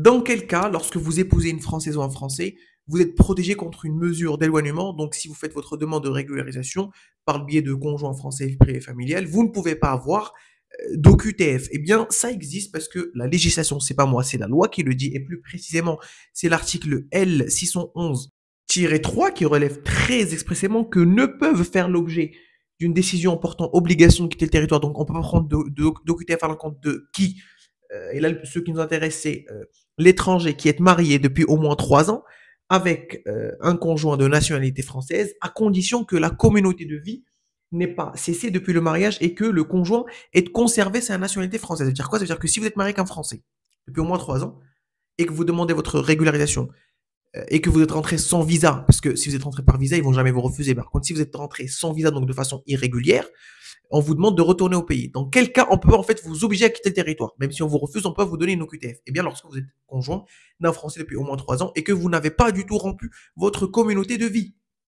Dans quel cas, lorsque vous épousez une Française ou un Français, vous êtes protégé contre une mesure d'éloignement? Donc, si vous faites votre demande de régularisation par le biais de conjoint français pré familial, vous ne pouvez pas avoir d'OQTF. Eh bien, ça existe parce que la législation, c'est pas moi, c'est la loi qui le dit, et plus précisément, c'est l'article L 611-3 qui relève très expressément que ne peuvent faire l'objet d'une décision portant obligation de quitter le territoire. Donc, on peut pas prendre d'OQTF à l'encontre de qui? Et là, ce qui nous intéresse, c'est l'étranger qui est marié depuis au moins 3 ans avec un conjoint de nationalité française, à condition que la communauté de vie n'ait pas cessé depuis le mariage et que le conjoint ait conservé sa nationalité française. Ça veut dire quoi? Ça veut dire que si vous êtes marié avec un Français depuis au moins 3 ans et que vous demandez votre régularisation et que vous êtes rentré sans visa, parce que si vous êtes rentré par visa, ils vont jamais vous refuser. Par contre, si vous êtes rentré sans visa, donc de façon irrégulière, on vous demande de retourner au pays. Dans quel cas on peut en fait vous obliger à quitter le territoire? Même si on vous refuse, on peut vous donner une OQTF. Eh bien, lorsque vous êtes conjoint d'un Français depuis au moins 3 ans et que vous n'avez pas du tout rompu votre communauté de vie.